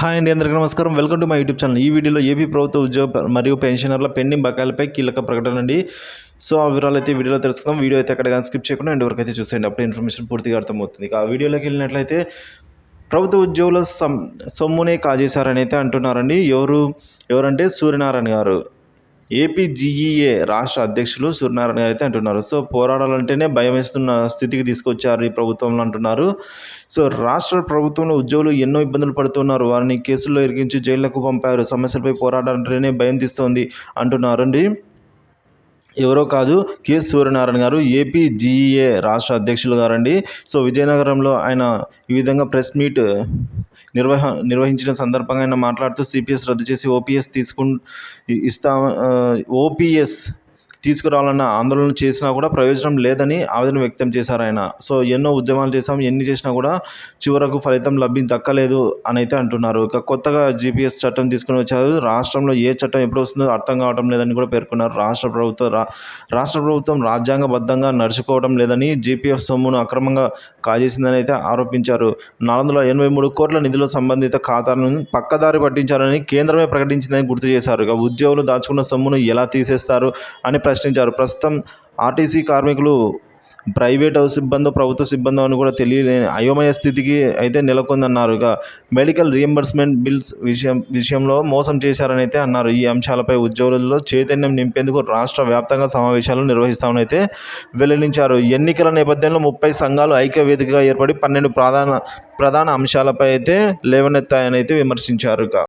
Hi అండి, అందరికీ నమస్కారం. Welcome to my YouTube channel. ఈ వీడియోలో ఏపీ ప్రభుత్వ ఉద్యోగ మరియు పెన్షనర్ల పెండింగ్ బకాయిలపై కీలక ప్రకటన అండి. సో ఆ వివరాలు అయితే వీడియోలో తెలుసుకుందాం. వీడియో అయితే ఎక్కడ కానీ స్కిప్ చేయకుండా ఎండ్ వరకు అయితే చూసేయండి. అప్పుడు ఇన్ఫర్మేషన్ పూర్తిగా అర్థమవుతుంది. ఆ వీడియోలోకి వెళ్ళినట్లయితే ప్రభుత్వ ఉద్యోగుల సొమ్మునే కాజేశారని అయితే అంటున్నారండి. ఎవరంటే సూర్యనారాయణ గారు, ఏపీజీఈఏ రాష్ట్ర అధ్యక్షులు సూర్యనారాయణ గారు అయితే అంటున్నారు. సో పోరాడాలంటేనే భయం వేస్తున్న స్థితికి తీసుకొచ్చారు ఈ ప్రభుత్వంలో అంటున్నారు. సో రాష్ట్ర ప్రభుత్వంలో ఉద్యోగులు ఎన్నో ఇబ్బందులు పడుతున్నారు. వారిని కేసుల్లో ఇరికించి జైళ్లకు పంపారు. సమస్యలపై పోరాడాలంటేనే భయం తీస్తోంది అంటున్నారండి. ఎవరో కాదు, కె సూర్యనారాయణ గారు, ఏపీజీఈఏ రాష్ట్ర అధ్యక్షులు గారండి. సో విజయనగరంలో ఆయన ఈ విధంగా ప్రెస్ మీట్ నిర్వహించిన సందర్భంగా ఆయన మాట్లాడుతూ సిపిఎస్ రద్దు చేసి ఓపీఎస్ తీసుకురావాలన్న ఆందోళన చేసినా కూడా ప్రయోజనం లేదని ఆవేదన వ్యక్తం చేశారు ఆయన. సో ఎన్నో ఉద్యమాలు చేశాం, ఎన్ని చేసినా కూడా చివరకు ఫలితం దక్కలేదు అని అయితే అంటున్నారు. ఇక కొత్తగా జీపీఎస్ చట్టం తీసుకుని వచ్చారు. రాష్ట్రంలో ఏ చట్టం ఎప్పుడు వస్తుందో అర్థం కావడం లేదని కూడా పేర్కొన్నారు. రాష్ట్ర ప్రభుత్వం రాజ్యాంగబద్ధంగా నడుచుకోవడం లేదని, జీపీఎఫ్ సొమ్మును అక్రమంగా కాజేసిందని అయితే ఆరోపించారు. 483 కోట్ల నిధుల సంబంధిత ఖాతాలను పక్కదారి పట్టించారని కేంద్రమే ప్రకటించిందని గుర్తు చేశారు. ఇక ఉద్యోగులు దాచుకున్న సొమ్మును ఎలా తీసేస్తారు అని ప్రశ్నించారు. ప్రస్తుతం ఆర్టీసీ కార్మికులు ప్రైవేట్ సిబ్బంది, ప్రభుత్వ సిబ్బంది అని కూడా తెలియలేని అయోమయ స్థితికి అయితే నెలకొందన్నారు. ఇక మెడికల్ రియంబర్స్మెంట్ బిల్స్ విషయంలో మోసం చేశారని అయితే అన్నారు. ఈ అంశాలపై ఉద్యోగులలో చైతన్యం నింపేందుకు రాష్ట్ర వ్యాప్తంగా సమావేశాలు నిర్వహిస్తామని అయితే వెల్లడించారు. ఎన్నికల నేపథ్యంలో 30 సంఘాలు ఐక్య వేదికగా ఏర్పడి 12 ప్రధాన అంశాలపై అయితే లేవనెత్తాయని అయితే విమర్శించారు.